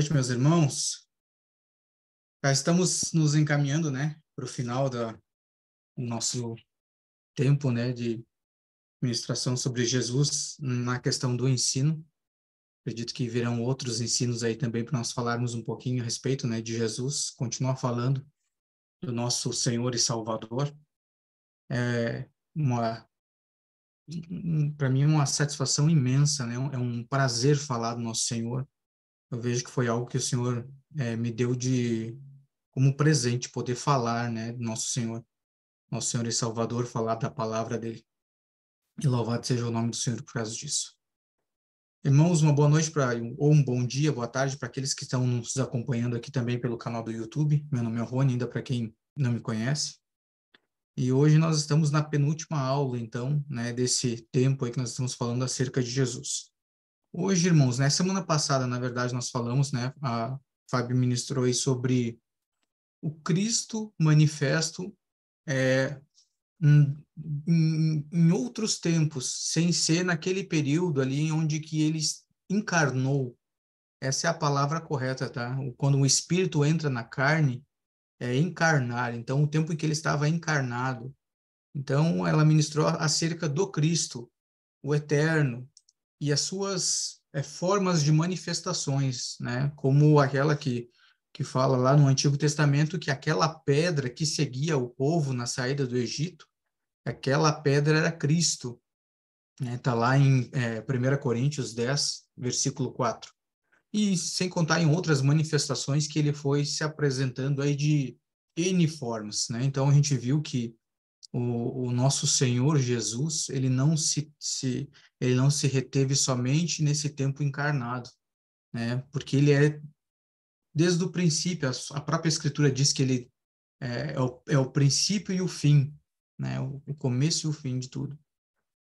noite, meus irmãos. Já estamos nos encaminhando, para o final do nosso tempo, de ministração sobre Jesus na questão do ensino. Acredito que virão outros ensinos aí também para nós falarmos um pouquinho a respeito, de Jesus, continuar falando do nosso Senhor e Salvador. Para mim, uma satisfação imensa, É um prazer falar do nosso Senhor. Eu vejo que foi algo que o Senhor me deu como presente, poder falar, do nosso Senhor e Salvador, falar da palavra dele. E louvado seja o nome do Senhor por causa disso. Irmãos, uma boa noite ou um bom dia, boa tarde para aqueles que estão nos acompanhando aqui também pelo canal do YouTube. Meu nome é Rony, ainda para quem não me conhece. E hoje nós estamos na penúltima aula, então, desse tempo aí que nós estamos falando acerca de Jesus. Hoje, irmãos, semana passada, na verdade, nós falamos, a Fábio ministrou aí sobre o Cristo manifesto em outros tempos, sem ser naquele período ali onde que ele encarnou. Essa é a palavra correta, tá? Quando o Espírito entra na carne, é encarnar. Então, o tempo em que ele estava encarnado. Então, ela ministrou acerca do Cristo, o Eterno, e as suas formas de manifestações, Como aquela que fala lá no Antigo Testamento que aquela pedra que seguia o povo na saída do Egito, aquela pedra era Cristo, Está lá em 1 Coríntios 10, versículo 4. E sem contar em outras manifestações que ele foi se apresentando aí de N formas, Então a gente viu que o nosso Senhor Jesus, ele não se reteve somente nesse tempo encarnado, Porque ele desde o princípio, a própria Escritura diz que ele é o princípio e o fim, O começo e o fim de tudo.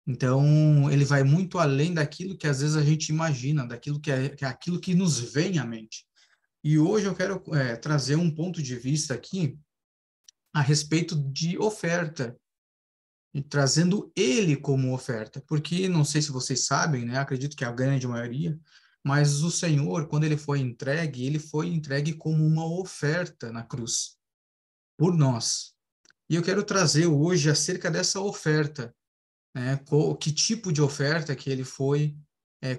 Então, ele vai muito além daquilo que às vezes a gente imagina, daquilo que é aquilo que nos vem à mente. E hoje eu quero trazer um ponto de vista aqui a respeito de oferta, e trazendo ele como oferta, porque não sei se vocês sabem, acredito que a grande maioria, mas o Senhor, quando ele foi entregue como uma oferta na cruz, por nós. E eu quero trazer hoje acerca dessa oferta, que tipo de oferta que ele foi,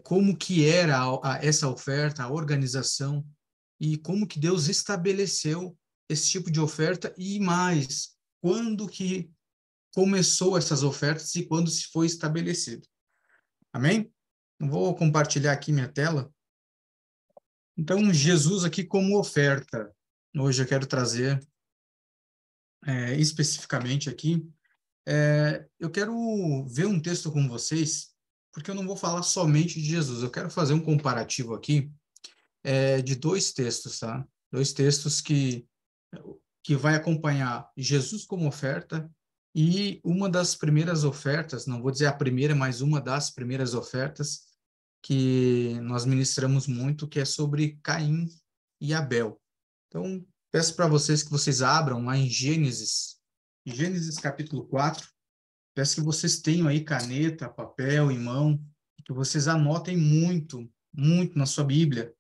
como que era essa oferta, a organização, e como que Deus estabeleceu esse tipo de oferta, e mais, quando que começou essas ofertas e quando se foi estabelecido. Amém? Eu vou compartilhar aqui minha tela. Então, Jesus aqui como oferta. Hoje eu quero trazer especificamente aqui. Eu quero ver um texto com vocês, porque eu não vou falar somente de Jesus. Eu quero fazer um comparativo aqui de dois textos, tá? Dois textos que vai acompanhar Jesus como oferta e uma das primeiras ofertas, não vou dizer a primeira, mas uma das primeiras ofertas que nós ministramos muito, que é sobre Caim e Abel. Então, peço para vocês que vocês abram lá em Gênesis capítulo 4. Peço que vocês tenham aí caneta, papel em mão, que vocês anotem muito, muito na sua Bíblia.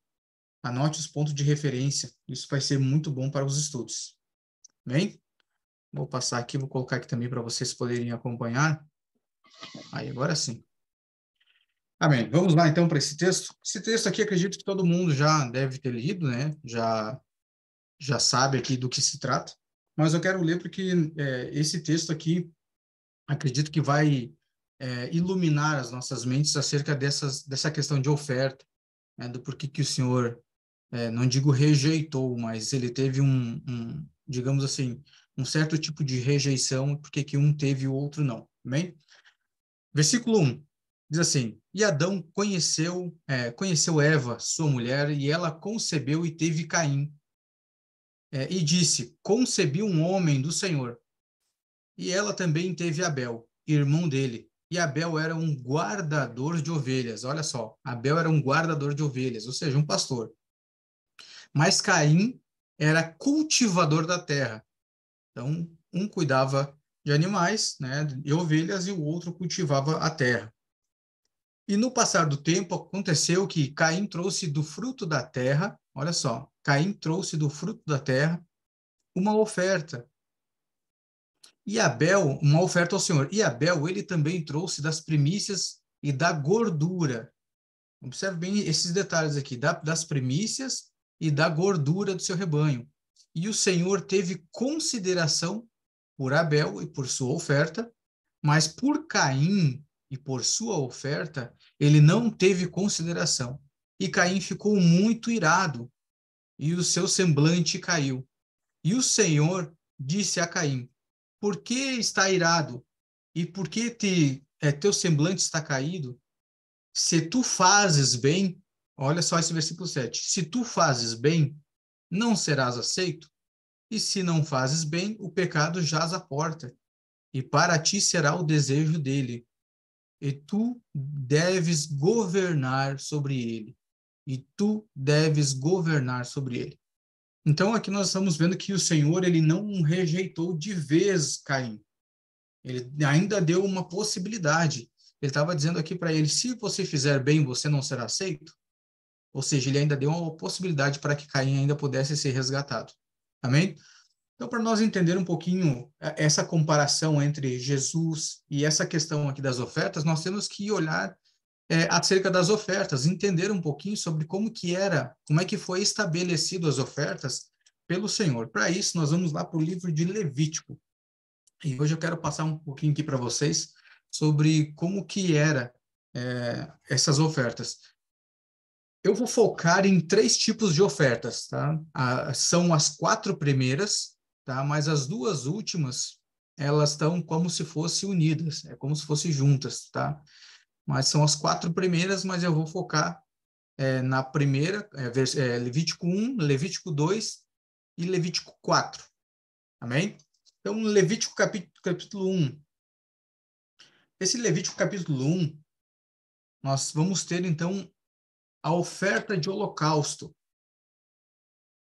Anote os pontos de referência. Isso vai ser muito bom para os estudos. Bem? Vou passar aqui, vou colocar aqui também para vocês poderem acompanhar. Aí, agora sim. Amém. Vamos lá, então, para esse texto. Esse texto aqui, acredito que todo mundo já deve ter lido, Já sabe aqui do que se trata. Mas eu quero ler porque esse texto aqui, acredito que vai iluminar as nossas mentes acerca dessa questão de oferta, do porquê que o Senhor, não digo rejeitou, mas ele teve digamos assim, um certo tipo de rejeição, porque que um teve e o outro não. Amém? Versículo 1 diz assim: E Adão conheceu Eva, sua mulher, e ela concebeu e teve Caim. E disse: Concebi um homem do Senhor. E ela também teve Abel, irmão dele. E Abel era um guardador de ovelhas. Olha só, Abel era um guardador de ovelhas, ou seja, um pastor. Mas Caim era cultivador da terra. Então, um cuidava de animais, de ovelhas, e o outro cultivava a terra. E no passar do tempo, aconteceu que Caim trouxe do fruto da terra Olha só, Caim trouxe do fruto da terra uma oferta. E Abel, uma oferta ao Senhor. E Abel, ele também trouxe das primícias e da gordura. Observe bem esses detalhes aqui, das primícias e da gordura do seu rebanho. E o Senhor teve consideração por Abel e por sua oferta, mas por Caim e por sua oferta, ele não teve consideração. E Caim ficou muito irado, e o seu semblante caiu. E o Senhor disse a Caim: por que está irado? E por que teu semblante está caído? Se tu fazes bem, olha só esse versículo 7. Se tu fazes bem, não serás aceito. E se não fazes bem, o pecado jaz à porta. E para ti será o desejo dele. E tu deves governar sobre ele. E tu deves governar sobre ele. Então, aqui nós estamos vendo que o Senhor, ele não rejeitou de vez Caim. Ele ainda deu uma possibilidade. Ele estava dizendo aqui para ele, se você fizer bem, você não será aceito. Ou seja, ele ainda deu uma possibilidade para que Caim ainda pudesse ser resgatado. Amém? Então, para nós entender um pouquinho essa comparação entre Jesus e essa questão aqui das ofertas, nós temos que olhar acerca das ofertas, entender um pouquinho sobre como é que foi estabelecido as ofertas pelo Senhor. Para isso, nós vamos lá para o livro de Levítico. E hoje eu quero passar um pouquinho aqui para vocês sobre como que era essas ofertas. Eu vou focar em 3 tipos de ofertas, tá? São as 4 primeiras, tá? Mas as 2 últimas, elas estão como se fossem unidas, é como se fossem juntas, tá? Mas são as 4 primeiras, mas eu vou focar na primeira, Levítico 1, Levítico 2 e Levítico 4. Amém? Então, Levítico capítulo 1. Esse Levítico capítulo 1, nós vamos ter, então, a oferta de holocausto,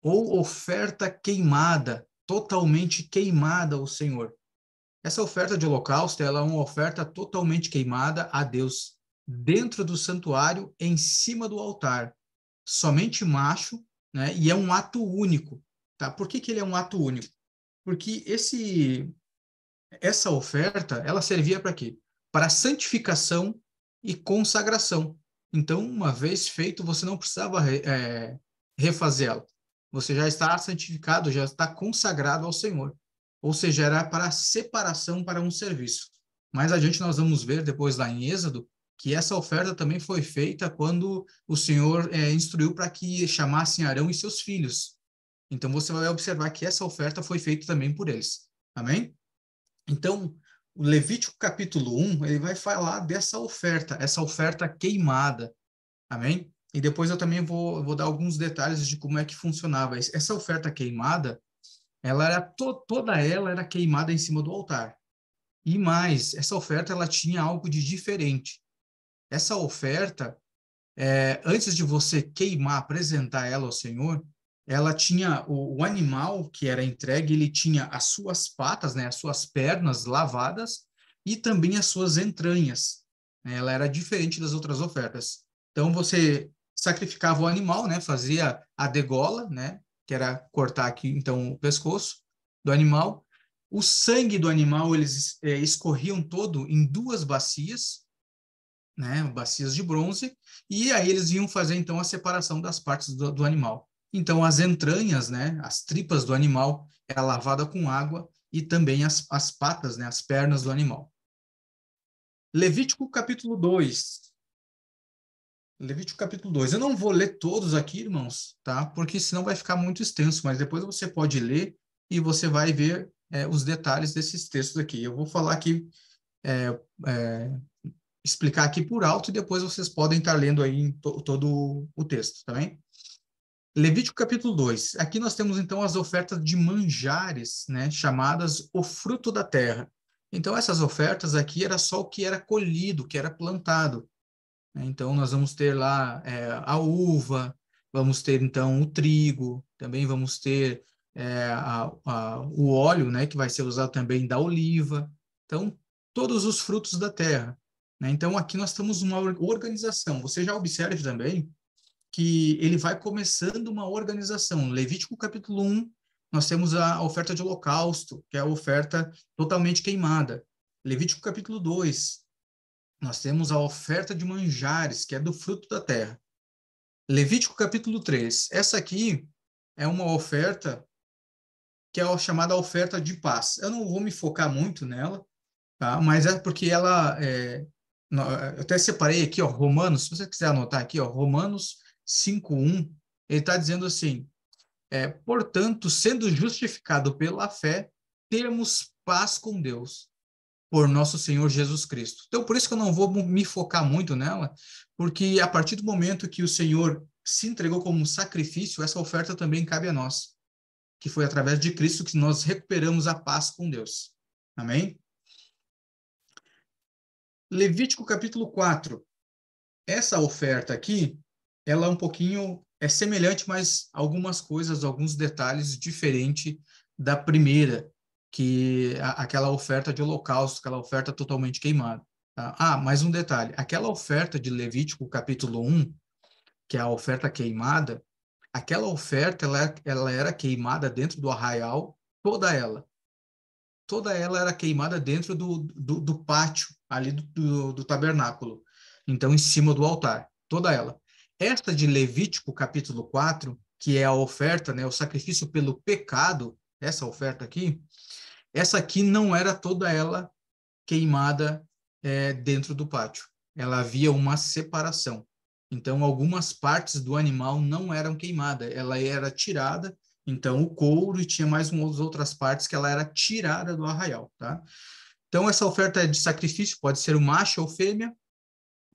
ou oferta queimada, totalmente queimada ao Senhor. Essa oferta de holocausto, ela é uma oferta totalmente queimada a Deus, dentro do santuário, em cima do altar. Somente macho, né? E é um ato único, tá? Por que ele é um ato único? Porque essa oferta, ela servia para quê? Para santificação e consagração. Então, uma vez feito, você não precisava refazê-la. Você já está santificado, já está consagrado ao Senhor. Ou seja, era para separação para um serviço. Mais adiante nós vamos ver, depois lá em Êxodo, que essa oferta também foi feita quando o Senhor instruiu para que chamassem Arão e seus filhos. Então, você vai observar que essa oferta foi feita também por eles. Amém? Então, o Levítico capítulo 1, ele vai falar dessa oferta, essa oferta queimada. Amém? E depois eu também vou dar alguns detalhes de como é que funcionava. Essa oferta queimada, ela era toda ela era queimada em cima do altar. E mais, essa oferta ela tinha algo de diferente. Essa oferta, antes de você queimar, apresentar ela ao Senhor, ela tinha o animal que era entregue, ele tinha as suas patas, né, as suas pernas lavadas e também as suas entranhas. Ela era diferente das outras ofertas. Então você sacrificava o animal, né, fazia a degola, né, que era cortar aqui então o pescoço do animal. O sangue do animal eles escorriam todo em 2 bacias, né, bacias de bronze, e aí eles iam fazer então a separação das partes do animal. Então as entranhas, né, as tripas do animal era lavada com água e também as patas, né, as pernas do animal. Levítico capítulo 2. Levítico capítulo 2. Eu não vou ler todos aqui, irmãos, tá? Porque senão vai ficar muito extenso, mas depois você pode ler e você vai ver os detalhes desses textos aqui. Eu vou falar aqui explicar aqui por alto e depois vocês podem estar lendo aí todo o texto, tá bem? Levítico capítulo 2. Aqui nós temos então as ofertas de manjares, né, chamadas o fruto da terra. Então essas ofertas aqui era só o que era colhido, que era plantado. Então nós vamos ter lá a uva, vamos ter então o trigo, também vamos ter o óleo, né, que vai ser usado também da oliva. Então todos os frutos da terra. Né? Então, aqui nós temos uma organização. Você já observe também que ele vai começando uma organização. Levítico capítulo 1, nós temos a oferta de holocausto, que é a oferta totalmente queimada. Levítico capítulo 2, nós temos a oferta de manjares, que é do fruto da terra. Levítico capítulo 3, essa aqui é uma oferta que é a chamada oferta de paz. Eu não vou me focar muito nela, tá? Mas é porque eu até separei aqui, ó, Romanos, se você quiser anotar aqui, ó, Romanos 5:1, ele está dizendo assim, portanto, sendo justificado pela fé, temos paz com Deus, por nosso Senhor Jesus Cristo. Então, por isso que eu não vou me focar muito nela, porque a partir do momento que o Senhor se entregou como um sacrifício, essa oferta também cabe a nós, que foi através de Cristo que nós recuperamos a paz com Deus. Amém? Levítico capítulo 4. Essa oferta aqui, ela é semelhante, mas algumas coisas, alguns detalhes diferentes da primeira, aquela oferta de holocausto, aquela oferta totalmente queimada. Tá? Mais um detalhe. Aquela oferta de Levítico capítulo 1, que é a oferta queimada, aquela oferta ela era queimada dentro do arraial, toda ela. Toda ela era queimada dentro do pátio, ali do tabernáculo. Então, em cima do altar. Toda ela. Esta de Levítico, capítulo 4, que é a oferta, né, o sacrifício pelo pecado, essa oferta aqui, essa aqui não era toda ela queimada dentro do pátio. Ela havia uma separação. Então, algumas partes do animal não eram queimadas, ela era tirada, então o couro, e tinha mais umas outras partes que ela era tirada do arraial, tá? Então, essa oferta de sacrifício pode ser um macho ou fêmea,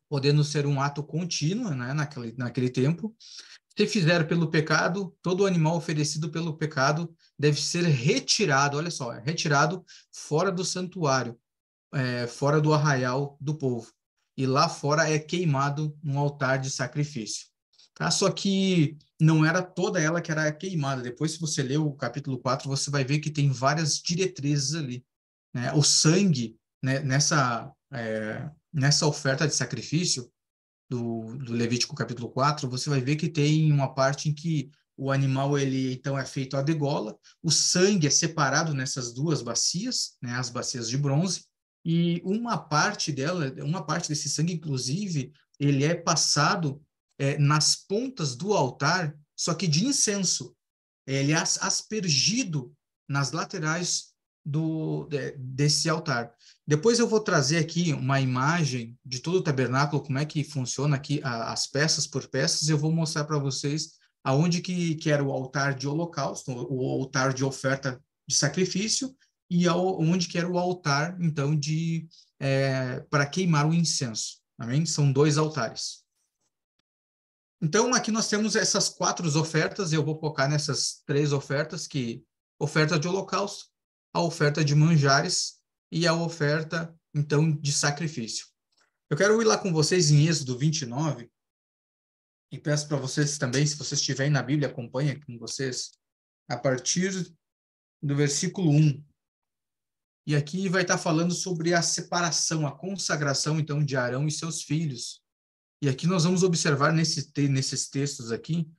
podendo ser um ato contínuo, né, naquele tempo. Se fizer pelo pecado, todo animal oferecido pelo pecado deve ser retirado, olha só, retirado fora do santuário, fora do arraial do povo. E lá fora é queimado num altar de sacrifício. Tá? Só que não era toda ela que era queimada. Depois, se você ler o capítulo 4, você vai ver que tem várias diretrizes ali. Né? O sangue, né, nessa oferta de sacrifício do Levítico capítulo 4, você vai ver que tem uma parte em que o animal ele então é feito a degola, o sangue é separado nessas duas bacias, né, as bacias de bronze, e uma parte desse sangue, inclusive, ele é passado nas pontas do altar, só que de incenso. Ele é aspergido nas laterais desse altar. Depois eu vou trazer aqui uma imagem de todo o tabernáculo, como é que funciona aqui as peças por peças, e eu vou mostrar para vocês aonde que era o altar de holocausto, o altar de oferta de sacrifício, e onde que era o altar, então, para queimar o incenso. Amém? São dois altares. Então, aqui nós temos essas 4 ofertas, eu vou focar nessas 3 ofertas, que oferta de holocausto, a oferta de manjares e a oferta, então, de sacrifício. Eu quero ir lá com vocês em Êxodo 29, e peço para vocês também, se vocês estiverem na Bíblia, acompanhem com vocês, a partir do versículo 1. E aqui vai estar falando sobre a separação, a consagração, então, de Arão e seus filhos. E aqui nós vamos observar nesses textos aqui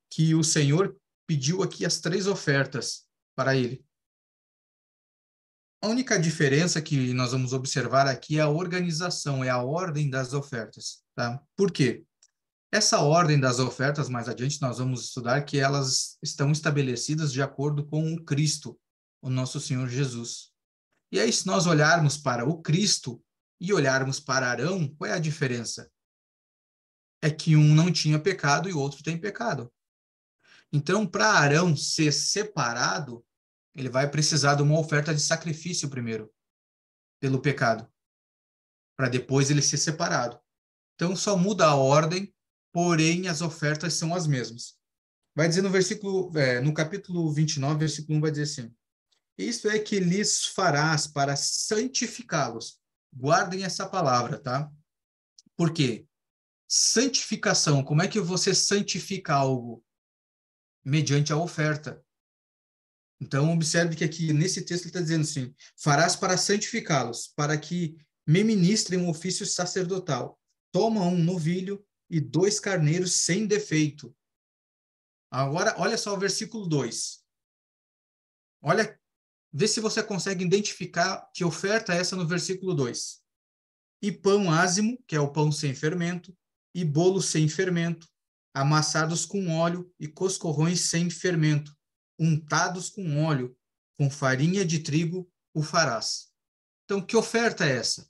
que o Senhor pediu aqui as 3 ofertas para ele. A única diferença que nós vamos observar aqui é a organização, é a ordem das ofertas, tá? Por quê? Essa ordem das ofertas, mais adiante nós vamos estudar que elas estão estabelecidas de acordo com o Cristo, o nosso Senhor Jesus. E aí, se nós olharmos para o Cristo e olharmos para Arão, qual é a diferença? É que um não tinha pecado e o outro tem pecado. Então, para Arão ser separado, ele vai precisar de uma oferta de sacrifício primeiro, pelo pecado, para depois ele ser separado. Então, só muda a ordem, porém as ofertas são as mesmas. Vai dizer no capítulo 29, versículo 1, vai dizer assim: isto é que lhes farás para santificá-los. Guardem essa palavra, tá? Por quê? Santificação, como é que você santifica algo? Mediante a oferta. Então, observe que aqui, nesse texto, ele está dizendo assim: farás para santificá-los, para que me ministrem um ofício sacerdotal. Toma um novilho e 2 carneiros sem defeito. Agora, olha só o versículo 2. Olha, vê se você consegue identificar que oferta é essa no versículo 2. E pão ázimo, que é o pão sem fermento, e bolo sem fermento, amassados com óleo, e coscorrões sem fermento, untados com óleo, com farinha de trigo o farás. Então, que oferta é essa?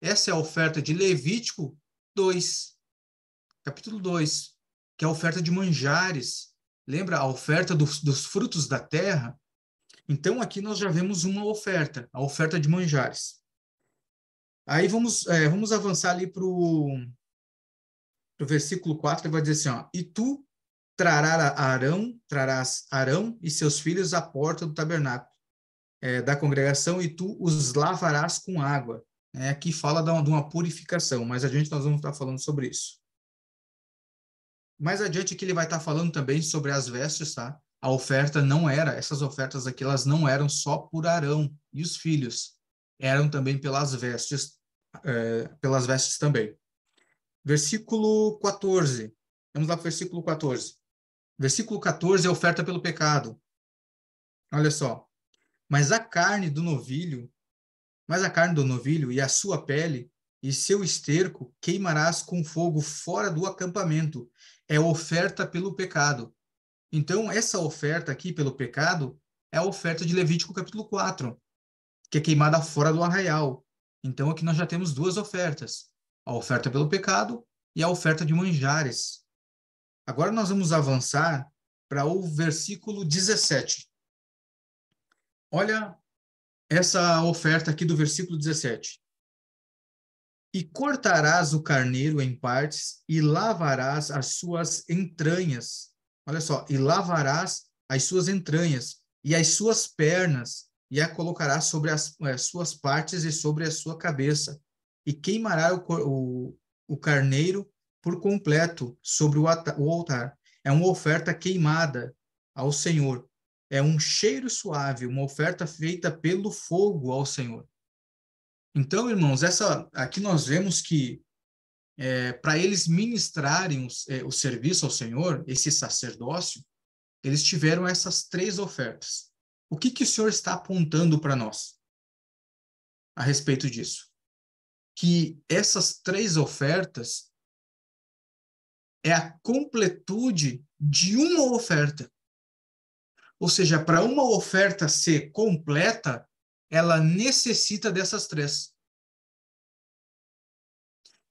Essa é a oferta de Levítico 2, capítulo 2, que é a oferta de manjares. Lembra a oferta dos frutos da terra? Então, aqui nós já vemos uma oferta, a oferta de manjares. Aí vamos avançar ali para o versículo 4, ele vai dizer assim, ó, e tu trarás Arão e seus filhos à porta do tabernáculo da congregação, e tu os lavarás com água. Aqui fala de uma purificação, mas nós vamos estar falando sobre isso. Mais adiante que ele vai estar falando também sobre as vestes, tá? A oferta não era, essas ofertas aqui, elas não eram só por Arão e os filhos, eram também pelas vestes também. Versículo 14. Vamos lá para o versículo 14. Versículo 14 é oferta pelo pecado. Olha só. Mas a carne do novilho e a sua pele e seu esterco queimarás com fogo fora do acampamento. É oferta pelo pecado. Então, essa oferta aqui pelo pecado é a oferta de Levítico capítulo 4, que é queimada fora do arraial. Então, aqui nós já temos duas ofertas. A oferta pelo pecado e a oferta de manjares. Agora nós vamos avançar para o versículo 17. Olha essa oferta aqui do versículo 17. E cortarás o carneiro em partes e lavarás as suas entranhas. Olha só, e lavarás as suas entranhas e as suas pernas e a colocarás sobre as suas partes e sobre a sua cabeça. E queimará o carneiro por completo sobre o altar. É uma oferta queimada ao Senhor. É um cheiro suave, uma oferta feita pelo fogo ao Senhor. Então, irmãos, aqui nós vemos que para eles ministrarem o serviço ao Senhor, esse sacerdócio, eles tiveram essas 3 ofertas. O que o Senhor está apontando para nós a respeito disso? Que essas 3 ofertas é a completude de uma oferta. Ou seja, para uma oferta ser completa, ela necessita dessas 3.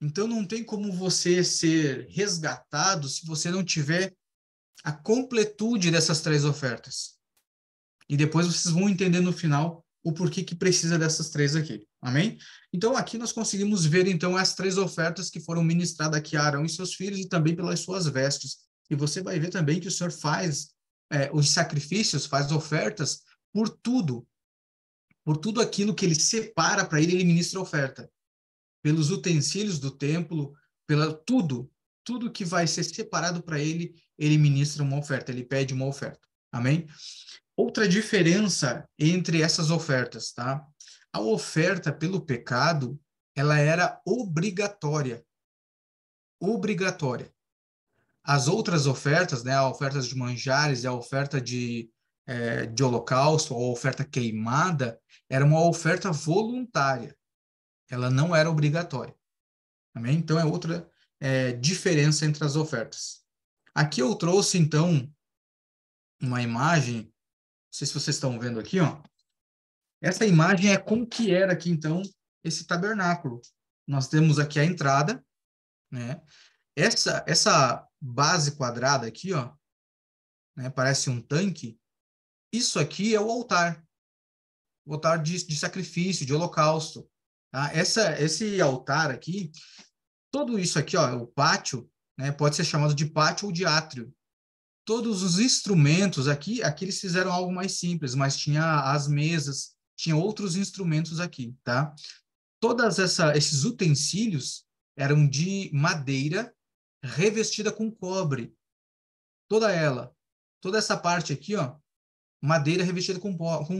Então, não tem como você ser resgatado se você não tiver a completude dessas 3 ofertas. E depois vocês vão entender no final o porquê que precisa dessas 3 aqui. Amém? Então, aqui nós conseguimos ver, então, as 3 ofertas que foram ministradas aqui a Arão e seus filhos e também pelas suas vestes. E você vai ver também que o Senhor faz os sacrifícios, faz ofertas por tudo aquilo que ele separa para ele ministra oferta. Pelos utensílios do templo, pela tudo que vai ser separado para ele, ele ministra uma oferta, ele pede uma oferta. Amém? Outra diferença entre essas ofertas, tá? A oferta pelo pecado, ela era obrigatória. Obrigatória. As outras ofertas, né, a oferta de manjares e a oferta de holocausto, ou oferta queimada, era uma oferta voluntária. Ela não era obrigatória. Amém? Então, é outra diferença entre as ofertas. Aqui eu trouxe, então, uma imagem, não sei se vocês estão vendo aqui, ó. Essa imagem é como que era aqui, então, esse tabernáculo. Nós temos aqui a entrada, né? Essa base quadrada aqui, ó, né, parece um tanque. Isso aqui é o altar de sacrifício, de holocausto. Tá? Esse altar aqui, tudo isso aqui, ó, o pátio, né, pode ser chamado de pátio ou de átrio. Todos os instrumentos aqui eles fizeram algo mais simples, mas tinha as mesas, tinha outros instrumentos aqui, tá? Todas esses utensílios eram de madeira revestida com cobre. Toda essa parte aqui, ó, madeira revestida com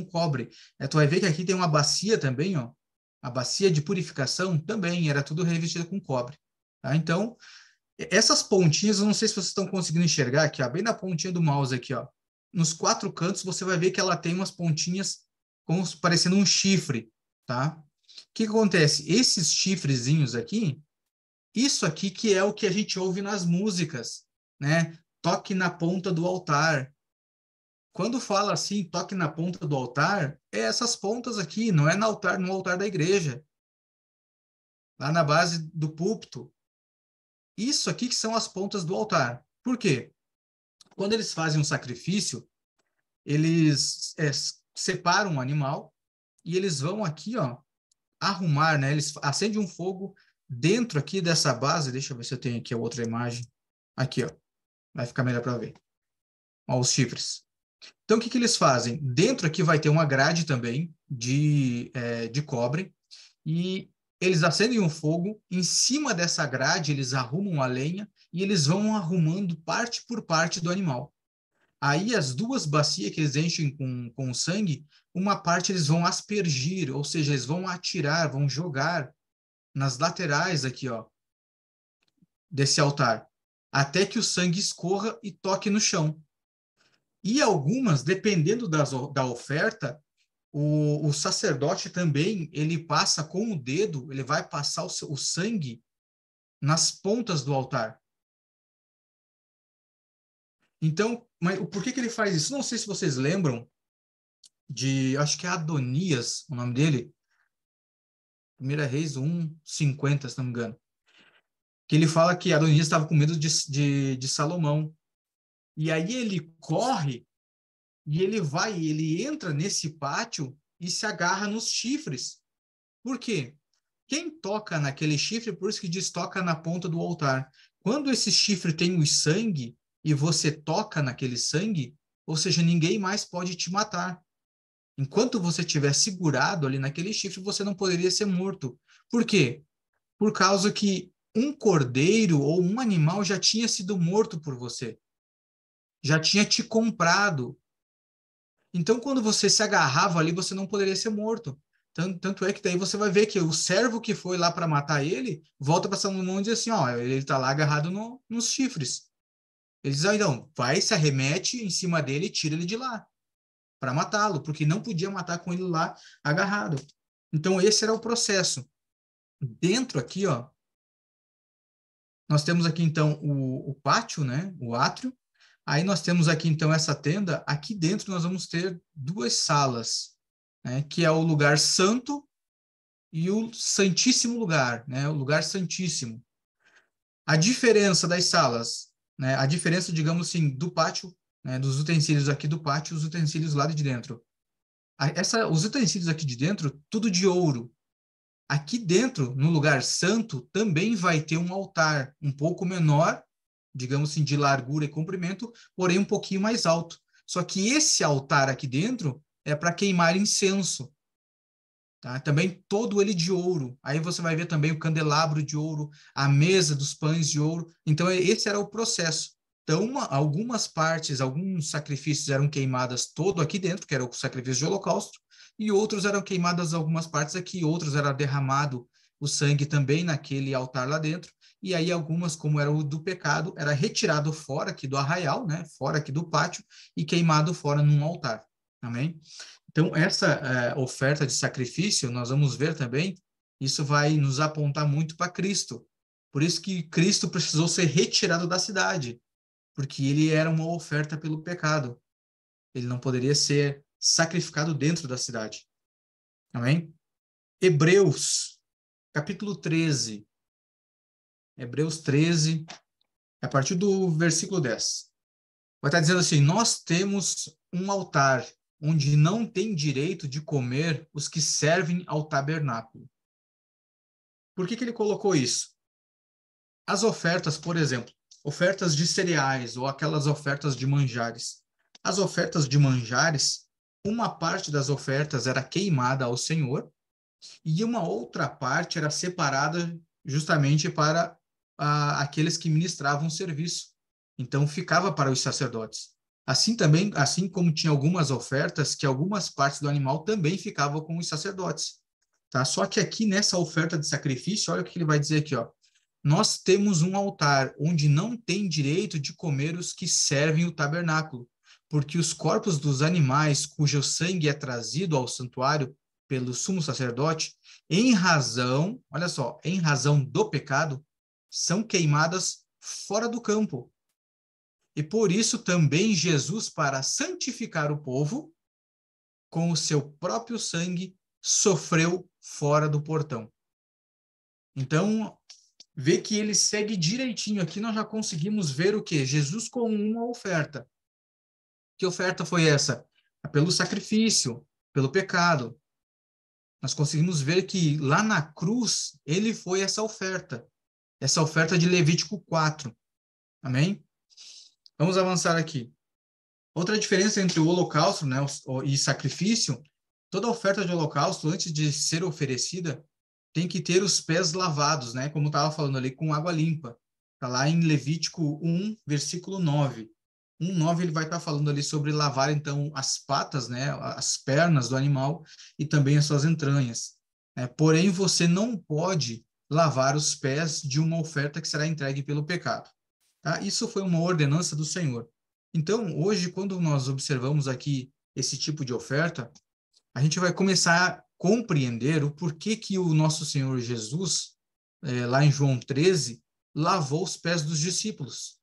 cobre. Tu vai ver que aqui tem uma bacia também, ó, a bacia de purificação também era tudo revestida com cobre. Tá? Então, Essas pontinhas, eu não sei se vocês estão conseguindo enxergar aqui, ó, bem na pontinha do mouse aqui, ó. Nos 4 cantos, você vai ver que ela tem umas pontinhas como parecendo um chifre, tá? O que acontece? Esses chifrezinhos aqui, isso aqui que é o que a gente ouve nas músicas, né? Toque na ponta do altar. Quando fala assim, toque na ponta do altar, é essas pontas aqui, não é no altar da igreja, lá na base do púlpito. Isso aqui que são as pontas do altar. Por quê? Quando eles fazem um sacrifício, eles separam um animal e eles vão aqui, ó, arrumar, né? Eles acendem um fogo dentro aqui dessa base. Deixa eu ver se eu tenho aqui a outra imagem. Aqui, ó. Vai ficar melhor para ver. Ó, os chifres. Então, o que que eles fazem? Dentro aqui vai ter uma grade também de cobre e eles acendem um fogo. Em cima dessa grade, eles arrumam a lenha e eles vão arrumando parte por parte do animal. Aí as duas bacias que eles enchem com sangue, uma parte eles vão aspergir, ou seja, eles vão atirar, vão jogar nas laterais aqui, ó, desse altar, até que o sangue escorra e toque no chão. E algumas, dependendo da oferta, o sacerdote também, ele passa com o dedo, ele vai passar o sangue nas pontas do altar. Então, mas por que que ele faz isso? Não sei se vocês lembram acho que é Adonias, o nome dele, 1 Reis 1:50, se não me engano, que ele fala que Adonias estava com medo de Salomão. E aí ele corre e ele entra nesse pátio e se agarra nos chifres. Por quê? Quem toca naquele chifre, por isso que diz toca na ponta do altar. Quando esse chifre tem o sangue e você toca naquele sangue, ou seja, ninguém mais pode te matar. Enquanto você estiver segurado ali naquele chifre, você não poderia ser morto. Por quê? Por causa que um cordeiro ou um animal já tinha sido morto por você. Já tinha te comprado. Então, quando você se agarrava ali, você não poderia ser morto. Tanto é que daí você vai ver que o servo que foi lá para matar ele, volta para Salomão e diz assim, ó, ele está lá agarrado nos chifres. Ele diz, então, vai, se arremete em cima dele e tira ele de lá, para matá-lo, porque não podia matar com ele lá agarrado. Então, esse era o processo. Dentro aqui, ó, nós temos aqui, então, o pátio, né, o átrio. Aí nós temos aqui, então, essa tenda. Aqui dentro nós vamos ter 2 salas, né, que é o lugar santo e o santíssimo lugar, né, o lugar santíssimo. A diferença das salas, né, a diferença, digamos assim, do pátio, né, dos utensílios aqui do pátio e os utensílios lá de dentro. Os utensílios aqui de dentro, tudo de ouro. Aqui dentro, no lugar santo, também vai ter um altar um pouco menor, digamos assim, de largura e comprimento, porém um pouquinho mais alto. Só que esse altar aqui dentro é para queimar incenso. Tá? Também todo ele de ouro. Aí você vai ver também o candelabro de ouro, a mesa dos pães de ouro. Então, esse era o processo. Então, algumas partes, alguns sacrifícios eram queimadas todo aqui dentro, que era o sacrifício de holocausto, e outros eram queimadas algumas partes aqui, outros era derramado o sangue também naquele altar lá dentro, e aí algumas, como era o do pecado, era retirado fora aqui do arraial, né, fora aqui do pátio, e queimado fora num altar. Amém? Então, essa oferta de sacrifício, nós vamos ver também, isso vai nos apontar muito para Cristo. Por isso que Cristo precisou ser retirado da cidade, porque ele era uma oferta pelo pecado. Ele não poderia ser sacrificado dentro da cidade. Amém? Hebreus, capítulo 13. Hebreus 13, a partir do versículo 10. Vai estar dizendo assim: nós temos um altar onde não tem direito de comer os que servem ao tabernáculo. Por que ele colocou isso? As ofertas, por exemplo, ofertas de cereais ou aquelas ofertas de manjares. As ofertas de manjares, uma parte das ofertas era queimada ao Senhor e uma outra parte era separada justamente para aqueles que ministravam serviço. Então, ficava para os sacerdotes. Assim também, assim como tinha algumas ofertas, que algumas partes do animal também ficavam com os sacerdotes. Tá? Só que aqui nessa oferta de sacrifício, olha o que ele vai dizer aqui, ó. nós temos um altar onde não tem direito de comer os que servem o tabernáculo, porque os corpos dos animais cujo sangue é trazido ao santuário pelo sumo sacerdote, em razão, olha só, em razão do pecado, são queimadas fora do campo. E por isso também Jesus, para santificar o povo, com o seu próprio sangue, sofreu fora do portão. Então, vê que ele segue direitinho. Aqui nós já conseguimos ver o quê? Jesus com uma oferta. Que oferta foi essa? Pelo sacrifício, pelo pecado. Nós conseguimos ver que lá na cruz, ele foi essa oferta de Levítico 4. Amém? Vamos avançar aqui. Outra diferença entre o holocausto, né, e sacrifício, toda oferta de holocausto, antes de ser oferecida, tem que ter os pés lavados, né, como estava falando ali, com água limpa. Está lá em Levítico 1, versículo 9. 1:9 ele vai estar falando ali sobre lavar, então, as patas, né, as pernas do animal e também as suas entranhas. Porém, você não pode lavar os pés de uma oferta que será entregue pelo pecado. Tá? Isso foi uma ordenança do Senhor. Então, hoje, quando nós observamos aqui esse tipo de oferta, a gente vai começar a compreender o porquê que o nosso Senhor Jesus, lá em João 13, lavou os pés dos discípulos.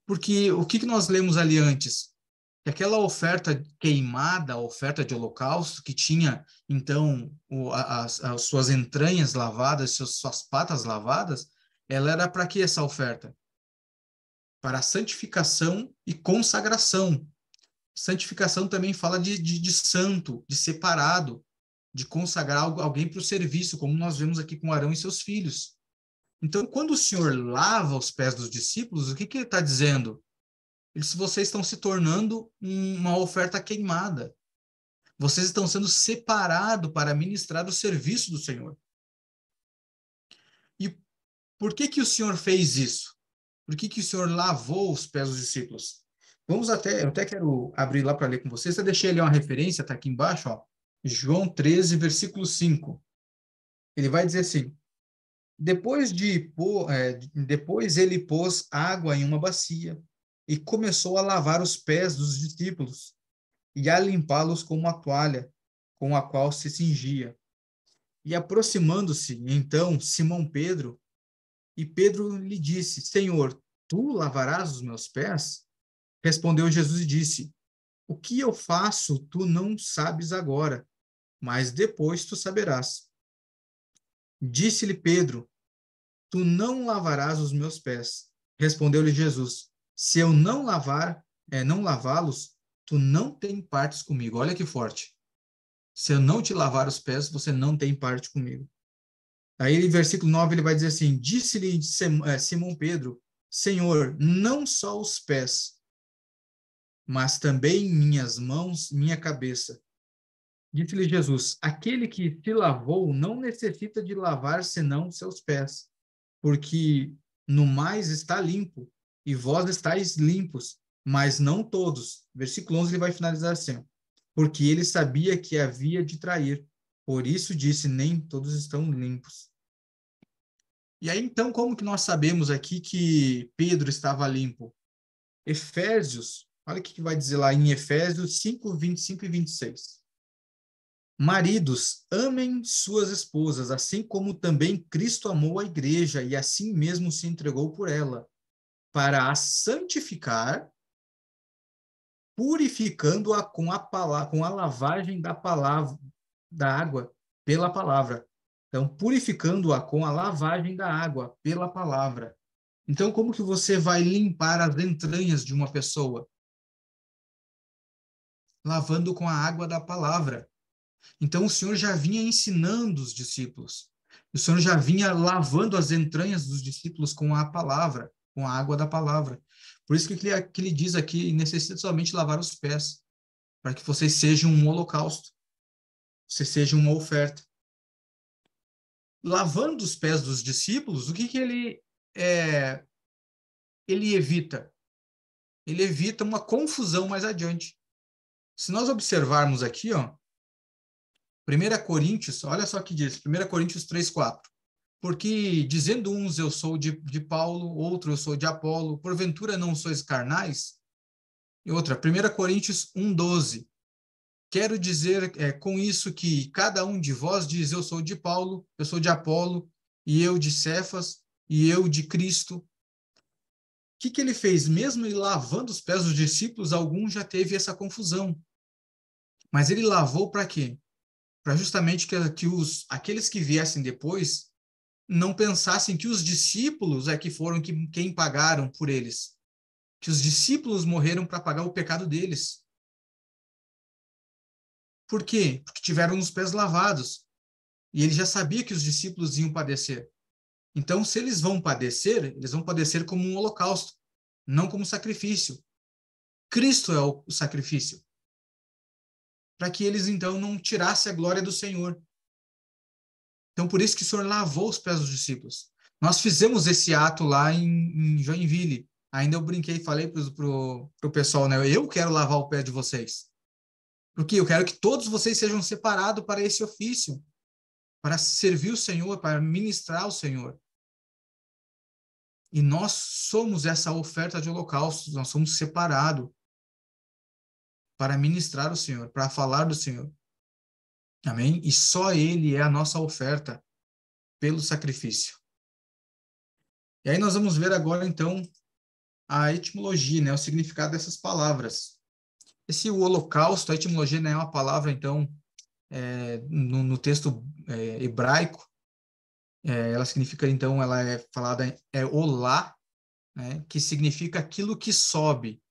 Porque o que nós lemos ali antes? Que aquela oferta queimada, a oferta de holocausto, que tinha, então, as suas entranhas lavadas, suas patas lavadas, ela era para que essa oferta? Para a santificação e consagração. Santificação também fala de santo, de separado, de consagrar alguém para o serviço, como nós vemos aqui com Arão e seus filhos. Então, quando o Senhor lava os pés dos discípulos, o que ele está dizendo? Vocês estão se tornando uma oferta queimada. Vocês estão sendo separados para ministrar o serviço do Senhor. E por que o Senhor fez isso? Por que o Senhor lavou os pés dos discípulos? Eu até quero abrir lá para ler com vocês. Eu deixei ali uma referência, está aqui embaixo, ó. João 13, versículo 5. Ele vai dizer assim: depois ele pôs água em uma bacia e começou a lavar os pés dos discípulos e a limpá-los com uma toalha com a qual se cingia. E aproximando-se, então, Simão Pedro, e Pedro lhe disse: Senhor, tu lavarás os meus pés? Respondeu Jesus e disse: O que eu faço tu não sabes agora, mas depois tu saberás. Disse-lhe Pedro: Tu não lavarás os meus pés. Respondeu-lhe Jesus: Se eu não lavá-los, tu não tem partes comigo. Olha que forte. Se eu não te lavar os pés, você não tem parte comigo. Aí, versículo 9, ele vai dizer assim: Disse-lhe Simão Pedro: Senhor, não só os pés, mas também minhas mãos, minha cabeça. Disse-lhe Jesus: Aquele que se lavou não necessita de lavar senão seus pés, porque no mais está limpo, e vós estáis limpos, mas não todos. Versículo 11 ele vai finalizar assim: Porque ele sabia que havia de trair, por isso disse: Nem todos estão limpos. E aí, então, como que nós sabemos aqui que Pedro estava limpo? Efésios, olha o que vai dizer lá em Efésios 5, 25 e 26. Maridos, amem suas esposas, assim como também Cristo amou a igreja e assim mesmo se entregou por ela, para a santificar, purificando-a com a lavagem da palavra, da água pela palavra. Então, purificando-a com a lavagem da água pela palavra. Então, como que você vai limpar as entranhas de uma pessoa? Lavando com a água da palavra. Então, o Senhor já vinha ensinando os discípulos. O Senhor já vinha lavando as entranhas dos discípulos com a palavra, com a água da palavra. Por isso que ele diz aqui, necessita somente lavar os pés, para que vocês sejam um holocausto, você seja uma oferta. Lavando os pés dos discípulos, o que ele evita? Ele evita uma confusão mais adiante. Se nós observarmos aqui, ó, 1 Coríntios, olha só o que diz, 1 Coríntios 3:4. Porque dizendo uns eu sou de Paulo, outro eu sou de Apolo, porventura não sois carnais? E outra, 1 Coríntios 1:12. Quero dizer com isso que cada um de vós diz eu sou de Paulo, eu sou de Apolo, e eu de Cefas, e eu de Cristo. O que ele fez? Mesmo ele lavando os pés dos discípulos, algum já teve essa confusão. Mas ele lavou para quê? Para justamente que aqueles que viessem depois não pensassem que os discípulos é que foram quem pagaram por eles. Que os discípulos morreram para pagar o pecado deles. Por quê? Porque tiveram os pés lavados. E ele já sabia que os discípulos iam padecer. Então, se eles vão padecer como um holocausto, não como sacrifício. Cristo é o sacrifício. Para que eles, então, não tirassem a glória do Senhor. Então, por isso que o Senhor lavou os pés dos discípulos. Nós fizemos esse ato lá em Joinville. Ainda eu brinquei e falei pro pessoal, né? Eu quero lavar o pé de vocês. Porque eu quero que todos vocês sejam separados para esse ofício, para servir o Senhor, para ministrar o Senhor. E nós somos essa oferta de holocausto, nós somos separados para ministrar o Senhor, para falar do Senhor. Amém? E só Ele é a nossa oferta pelo sacrifício. E aí nós vamos ver agora, então, a etimologia, né? O significado dessas palavras. Esse holocausto, a etimologia, né, é uma palavra, então, no texto hebraico, ela significa, então, ela é falada, olá, né, que significa aquilo que sobe.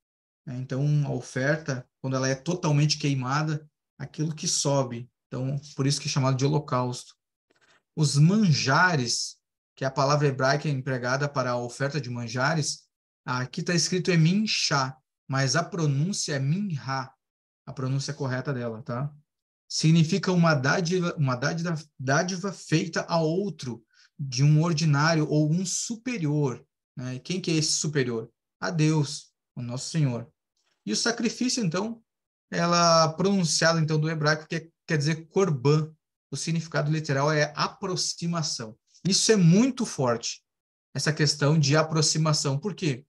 Né? Então, a oferta, quando ela é totalmente queimada, aquilo que sobe. Então, por isso que é chamado de holocausto. Os manjares, que é a palavra hebraica empregada para a oferta de manjares, aqui está escrito minchá, mas a pronúncia é minhá, a pronúncia correta dela, tá? Significa uma dádiva feita a outro, de um ordinário ou um superior. Né? E quem que é esse superior? A Deus, o nosso Senhor. E o sacrifício, então, ela pronunciada então do hebraico, que quer dizer corban. O significado literal é aproximação. Isso é muito forte, essa questão de aproximação. Por quê?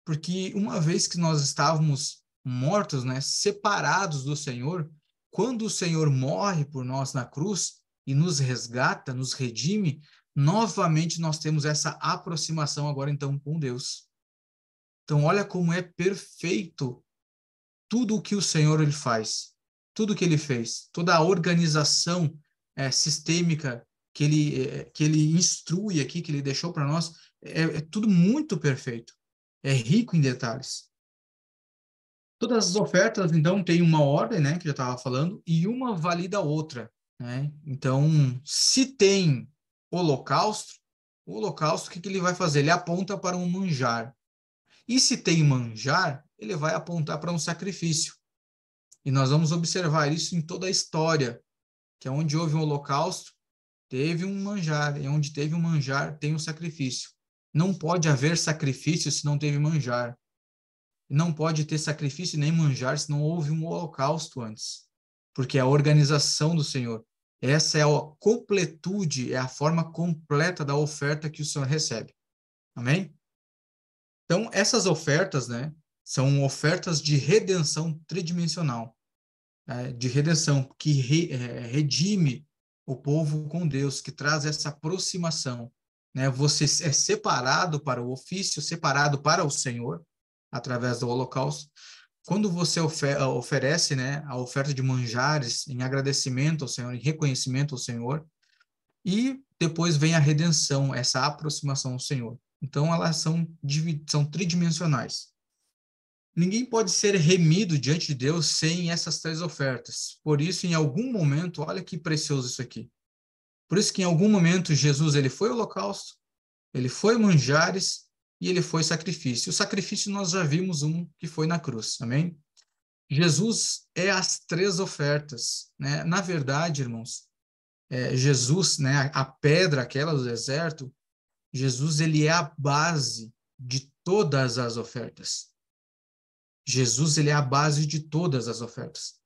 Porque uma vez que nós estávamos mortos, né, separados do Senhor, quando o Senhor morre por nós na cruz e nos resgata, nos redime, novamente nós temos essa aproximação agora então com Deus. Então olha como é perfeito tudo o que o Senhor ele faz, tudo o que ele fez, toda a organização sistêmica que ele instrui aqui, que ele deixou para nós, é tudo muito perfeito, é rico em detalhes. Todas as ofertas, então, têm uma ordem, né, que eu já estava falando, e uma valida a outra, né? Então, se tem holocausto, o holocausto, o que ele vai fazer? Ele aponta para um manjar. E se tem manjar, ele vai apontar para um sacrifício. E nós vamos observar isso em toda a história, que é onde houve um holocausto, teve um manjar, e onde teve um manjar, tem um sacrifício. Não pode haver sacrifício se não teve manjar. Não pode ter sacrifício nem manjar se não houve um holocausto antes, porque é a organização do Senhor. Essa é a completude, é a forma completa da oferta que o Senhor recebe. Amém? Então, essas ofertas, né, são ofertas de redenção tridimensional, de redenção, que redime o povo com Deus, que traz essa aproximação. Né? Você é separado para o ofício, separado para o Senhor, através do holocausto. Quando você oferece, né, a oferta de manjares em agradecimento ao Senhor, em reconhecimento ao Senhor, e depois vem a redenção, essa aproximação ao Senhor. Então, elas são tridimensionais. Ninguém pode ser remido diante de Deus sem essas três ofertas. Por isso, em algum momento, olha que precioso isso aqui. Por isso que em algum momento Jesus ele foi holocausto, ele foi manjares e ele foi sacrifício. O sacrifício nós já vimos um que foi na cruz, amém? Jesus é as três ofertas, né? Na verdade, irmãos, Jesus, né, a pedra aquela do deserto, Jesus ele é a base de todas as ofertas. Jesus ele é a base de todas as ofertas.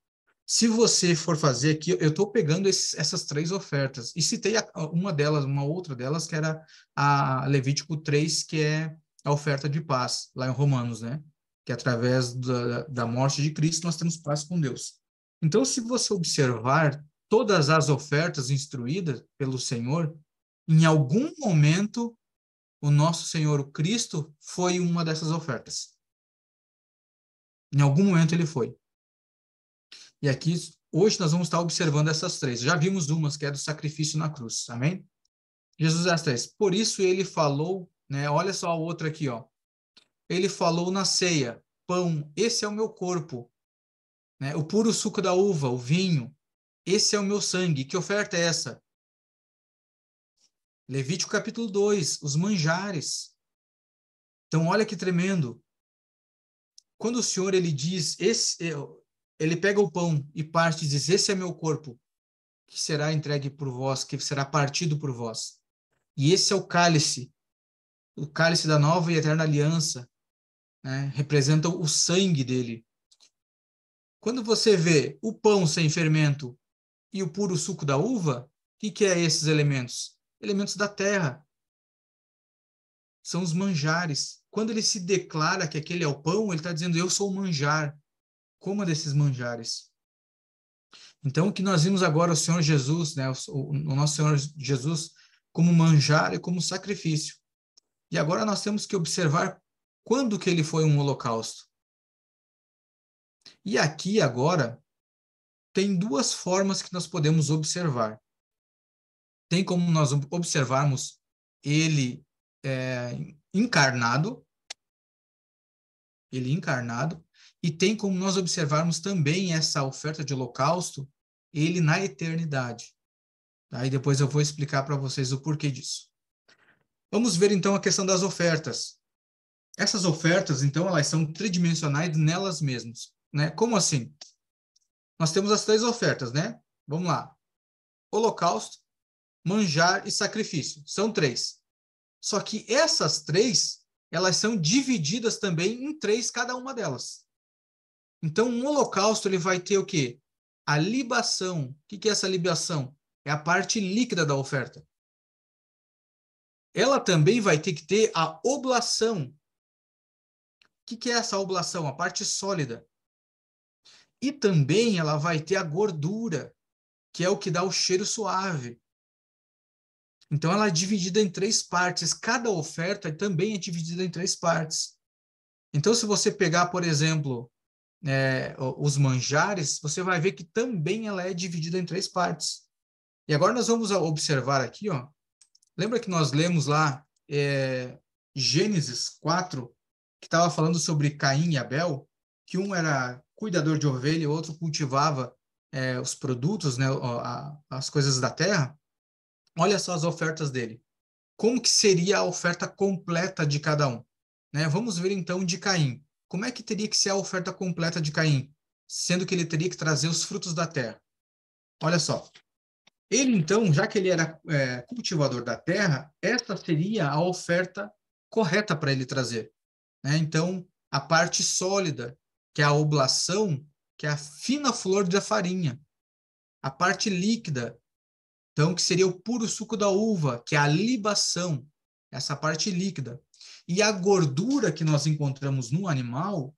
Se você for fazer aqui, eu estou pegando essas três ofertas e citei uma delas, uma outra delas, que era a Levítico 3, que é a oferta de paz, lá em Romanos, né? Que através da morte de Cristo nós temos paz com Deus. Então, se você observar todas as ofertas instruídas pelo Senhor, em algum momento o nosso Senhor, o Cristo, foi uma dessas ofertas. Em algum momento ele foi. E aqui, hoje, nós vamos estar observando essas três. Já vimos umas, que é do sacrifício na cruz. Amém? Jesus é as três. Por isso ele falou, né? Olha só a outra aqui, ó. Ele falou na ceia: pão, esse é o meu corpo, né? O puro suco da uva, o vinho, esse é o meu sangue. Que oferta é essa? Levítico capítulo 2, os manjares. Então, olha que tremendo. Quando o Senhor ele diz, ele pega o pão e parte e diz: esse é meu corpo, que será entregue por vós, que será partido por vós. E esse é o cálice da nova e eterna aliança, né? Representa o sangue dele. Quando você vê o pão sem fermento e o puro suco da uva, o que é esses elementos? Elementos da terra. São os manjares. Quando ele se declara que aquele é o pão, ele está dizendo: eu sou o manjar. Coma desses manjares. Então, o que nós vimos agora, o Senhor Jesus, né, o nosso Senhor Jesus, como manjar e como sacrifício. E agora nós temos que observar quando que ele foi um holocausto. E aqui, agora, tem duas formas que nós podemos observar. Tem como nós observarmos ele encarnado, e tem como nós observarmos também essa oferta de holocausto, ele na eternidade. Aí depois eu vou explicar para vocês o porquê disso. Vamos ver então a questão das ofertas. Essas ofertas, então, elas são tridimensionais nelas mesmas, né? Como assim? Nós temos as três ofertas, né? Vamos lá. Holocausto, manjar e sacrifício. São três. Só que essas três, elas são divididas também em três cada uma delas. Então, um holocausto, ele vai ter o quê? A libação. O que é essa libação? É a parte líquida da oferta. Ela também vai ter que ter a oblação. O que é essa oblação? A parte sólida. E também ela vai ter a gordura, que é o que dá o cheiro suave. Então, ela é dividida em três partes. Cada oferta também é dividida em três partes. Então, se você pegar, por exemplo, os manjares, você vai ver que também ela é dividida em três partes. E agora nós vamos observar aqui, ó. Lembra que nós lemos lá Gênesis 4, que estava falando sobre Caim e Abel, que um era cuidador de ovelha e o outro cultivava os produtos, né, as coisas da terra. Olha só as ofertas dele. Como que seria a oferta completa de cada um? Né? Vamos ver então de Caim. Como é que teria que ser a oferta completa de Caim? Sendo que ele teria que trazer os frutos da terra. Olha só. Ele então, já que ele era cultivador da terra, essa seria a oferta correta para ele trazer. Né? Então, a parte sólida, que é a oblação, que é a fina flor da farinha. A parte líquida, então, que seria o puro suco da uva, que é a libação, essa parte líquida. E a gordura que nós encontramos no animal,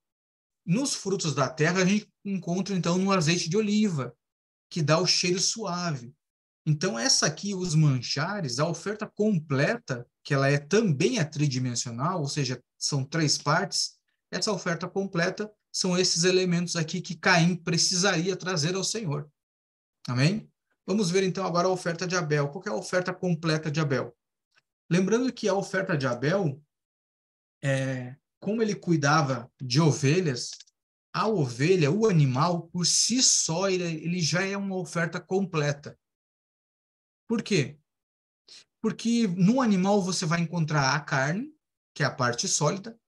nos frutos da terra, a gente encontra, então, no azeite de oliva, que dá o cheiro suave. Então, essa aqui, os manjares, a oferta completa, que ela também é tridimensional, ou seja, são três partes, essa oferta completa são esses elementos aqui que Caim precisaria trazer ao Senhor. Amém? Vamos ver então agora a oferta de Abel. Qual é a oferta completa de Abel? Lembrando que a oferta de Abel, como ele cuidava de ovelhas, a ovelha, o animal, por si só, ele já é uma oferta completa. Por quê? Porque no animal você vai encontrar a carne, que é a parte sólida,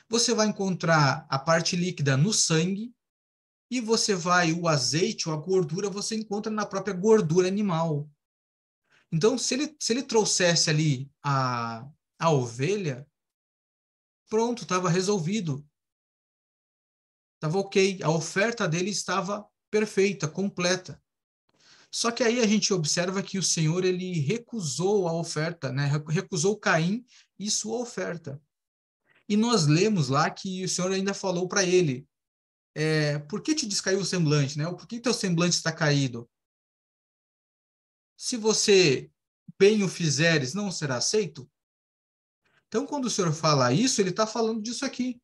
você vai encontrar a parte líquida no sangue, e o azeite ou a gordura, você encontra na própria gordura animal. Então, se ele trouxesse ali a ovelha, pronto, estava resolvido. Estava ok. A oferta dele estava perfeita, completa. Só que aí a gente observa que o Senhor, ele recusou a oferta, né? Recusou Caim e sua oferta. E nós lemos lá que o Senhor ainda falou para ele, por que te descaiu o semblante, né? Por que teu semblante está caído? Se você bem o fizeres, não será aceito? Então, quando o Senhor fala isso, ele está falando disso aqui.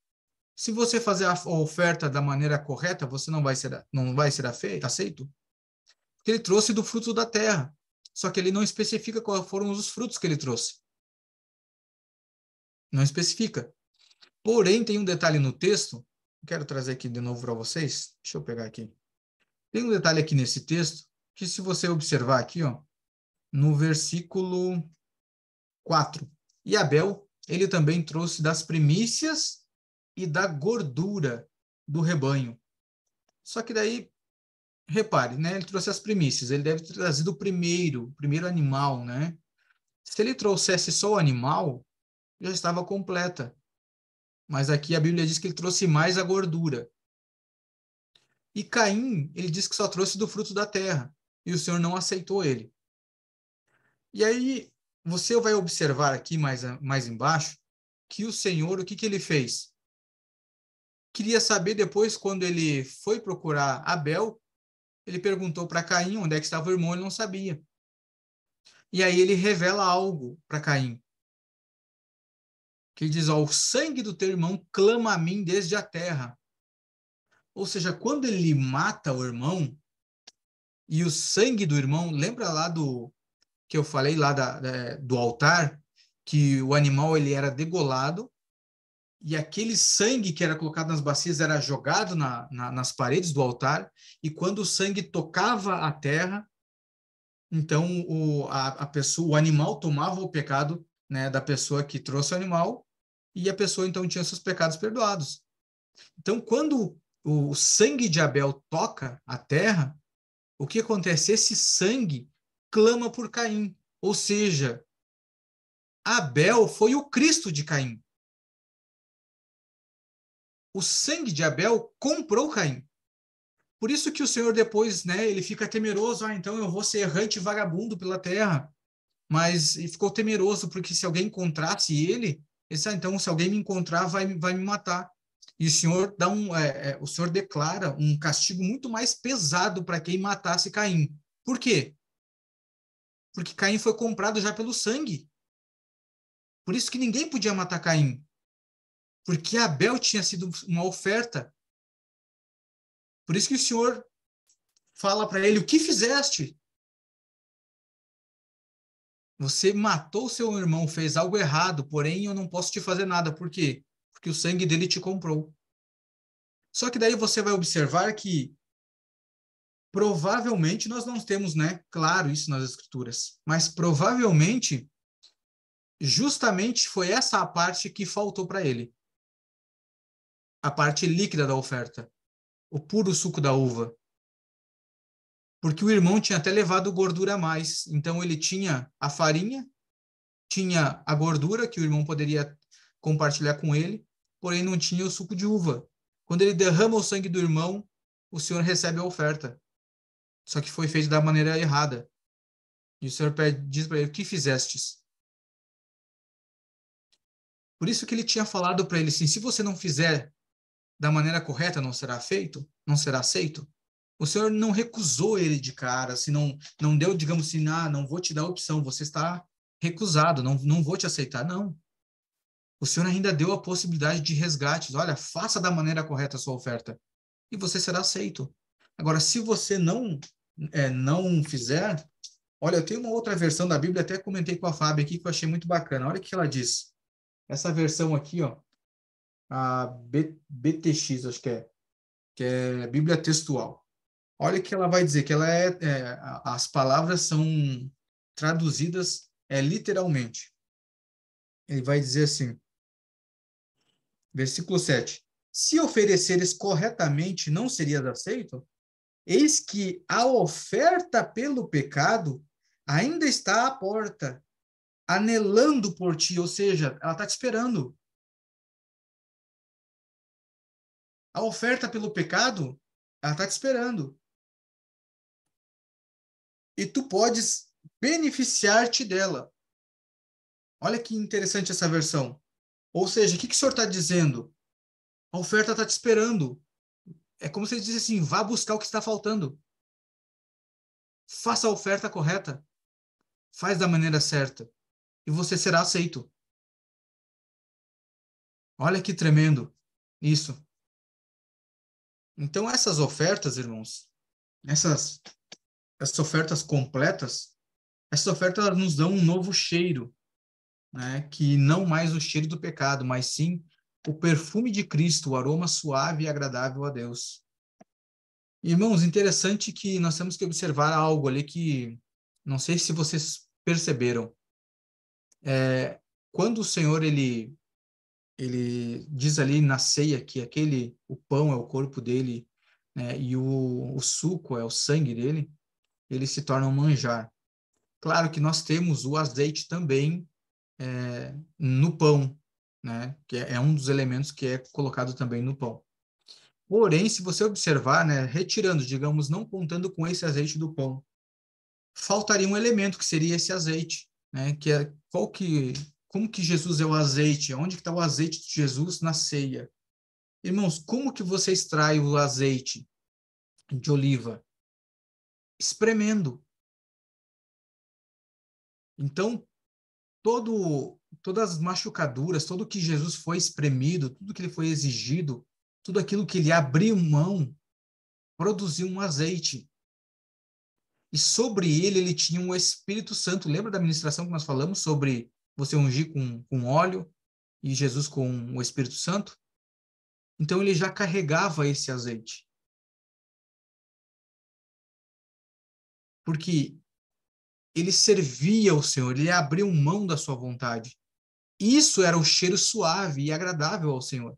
Se você fazer a oferta da maneira correta, você não vai ser aceito. Porque ele trouxe do fruto da terra. Só que ele não especifica quais foram os frutos que ele trouxe. Não especifica. Porém, tem um detalhe no texto, quero trazer aqui de novo para vocês. Deixa eu pegar aqui. Tem um detalhe aqui nesse texto, que se você observar aqui, ó, no versículo 4. E Abel, ele também trouxe das primícias e da gordura do rebanho. Só que daí, repare, né? Ele trouxe as primícias, ele deve ter trazido o primeiro animal, né? Se ele trouxesse só o animal, já estava completa. Mas aqui a Bíblia diz que ele trouxe mais a gordura. E Caim, ele diz que só trouxe do fruto da terra. E o Senhor não aceitou ele. E aí, você vai observar aqui mais embaixo, que o Senhor, o que ele fez? Queria saber depois, quando ele foi procurar Abel, ele perguntou para Caim onde é que estava o irmão, ele não sabia. E aí ele revela algo para Caim. Que ele diz, ó, o sangue do teu irmão clama a mim desde a terra. Ou seja, quando ele mata o irmão, e o sangue do irmão, lembra lá do que eu falei lá do altar, que o animal ele era degolado, e aquele sangue que era colocado nas bacias era jogado nas paredes do altar, e quando o sangue tocava a terra, então a pessoa, o animal tomava o pecado, né, da pessoa que trouxe o animal, e a pessoa então tinha seus pecados perdoados. Então, quando o sangue de Abel toca a terra, o que acontece? Esse sangue clama por Caim, ou seja, Abel foi o Cristo de Caim. O sangue de Abel comprou Caim. Por isso que o Senhor depois, né, ele fica temeroso, então eu vou ser errante e vagabundo pela terra. Mas ele ficou temeroso porque se alguém encontrasse ele, então se alguém me encontrar vai me matar. E o Senhor o Senhor declara um castigo muito mais pesado para quem matasse Caim. Por quê? Porque Caim foi comprado já pelo sangue. Por isso que ninguém podia matar Caim. Porque Abel tinha sido uma oferta. Por isso que o Senhor fala para ele: o que fizeste? Você matou seu irmão, fez algo errado, porém eu não posso te fazer nada. Por quê? Porque o sangue dele te comprou. Só que daí você vai observar que provavelmente nós não temos, né, claro isso nas escrituras, mas provavelmente justamente foi essa a parte que faltou para ele. A parte líquida da oferta, o puro suco da uva. Porque o irmão tinha até levado gordura a mais, então ele tinha a farinha, tinha a gordura que o irmão poderia compartilhar com ele, porém não tinha o suco de uva. Quando ele derrama o sangue do irmão, o Senhor recebe a oferta. Só que foi feito da maneira errada. E o Senhor diz para ele: o que fizestes? Por isso que ele tinha falado para ele assim: se você não fizer da maneira correta, não será feito, não será aceito. O Senhor não recusou ele de cara, se não deu, digamos assim, não vou te dar a opção, você está recusado, não vou te aceitar. Não. O Senhor ainda deu a possibilidade de resgates. Olha, faça da maneira correta a sua oferta e você será aceito. Agora, se você não fizer, olha, eu tenho uma outra versão da Bíblia, até comentei com a Fábio aqui, que eu achei muito bacana. Olha o que ela diz. Essa versão aqui, ó, a BTX, acho que é Bíblia textual. Olha o que ela vai dizer, que as palavras são traduzidas literalmente. Ele vai dizer assim, versículo 7. Se ofereceres corretamente, não serias aceito? Eis que a oferta pelo pecado ainda está à porta, anelando por ti, ou seja, ela está te esperando. A oferta pelo pecado, ela está te esperando. e tu podes beneficiar-te dela. Olha que interessante essa versão. Ou seja, o que o Senhor está dizendo? A oferta está te esperando. É como se ele disse assim, vá buscar o que está faltando. Faça a oferta correta. Faz da maneira certa. E você será aceito. Olha que tremendo isso. Então, essas ofertas, irmãos, essas ofertas completas, essas ofertas elas nos dão um novo cheiro, né? Que não mais o cheiro do pecado, mas sim o perfume de Cristo, o aroma suave e agradável a Deus. Irmãos, interessante que nós temos que observar algo ali que não sei se vocês perceberam. Quando o Senhor ele diz ali na ceia que o pão é o corpo dele, né, e o suco é o sangue dele, ele se torna um manjar. Claro que nós temos o azeite também no pão, né, que é um dos elementos que é colocado também no pão. Porém, se você observar, né, retirando, digamos, não contando com esse azeite do pão, faltaria um elemento que seria esse azeite, né, que é como que Jesus é o azeite? Onde que está o azeite de Jesus na ceia? Irmãos, como que você extrai o azeite de oliva? Espremendo. Então, todas as machucaduras, tudo que Jesus foi espremido, tudo que ele foi exigido, tudo aquilo que ele abriu mão, produziu um azeite. E sobre ele tinha um Espírito Santo. Lembra da ministração que nós falamos sobre você ungir com óleo e Jesus com o Espírito Santo? Então, ele já carregava esse azeite. Porque ele servia ao Senhor, ele abriu mão da sua vontade. Isso era o cheiro suave e agradável ao Senhor.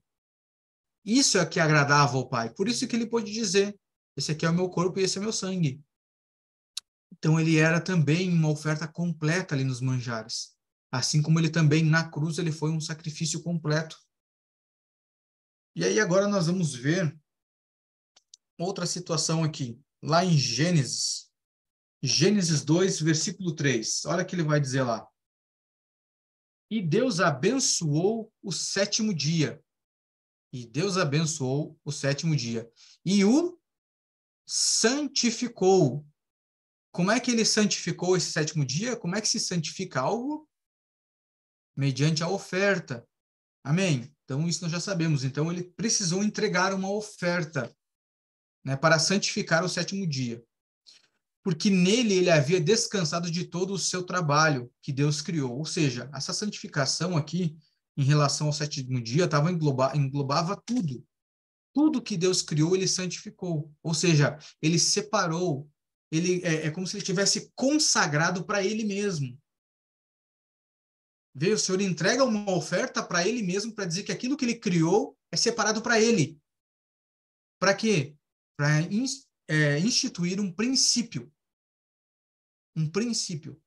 Isso é que agradava ao Pai. Por isso que ele pôde dizer, esse aqui é o meu corpo e esse é o meu sangue. Então ele era também uma oferta completa ali nos manjares. Assim como ele também na cruz ele foi um sacrifício completo. E aí agora nós vamos ver outra situação aqui, lá em Gênesis. Gênesis 2, versículo 3. Olha o que ele vai dizer lá. E Deus abençoou o sétimo dia. E Deus abençoou o sétimo dia. E o santificou. Como é que ele santificou esse sétimo dia? Como é que se santifica algo? Mediante a oferta. Amém? Então, isso nós já sabemos. Então, ele precisou entregar uma oferta, né, para santificar o sétimo dia. Porque nele ele havia descansado de todo o seu trabalho que Deus criou. Ou seja, essa santificação aqui, em relação ao sétimo dia, englobava tudo. Tudo que Deus criou, ele santificou. Ou seja, ele separou. É como se ele tivesse consagrado para ele mesmo. Veio, o Senhor entrega uma oferta para ele mesmo, para dizer que aquilo que ele criou é separado para ele. Para quê? Para instituir um princípio. Um princípio.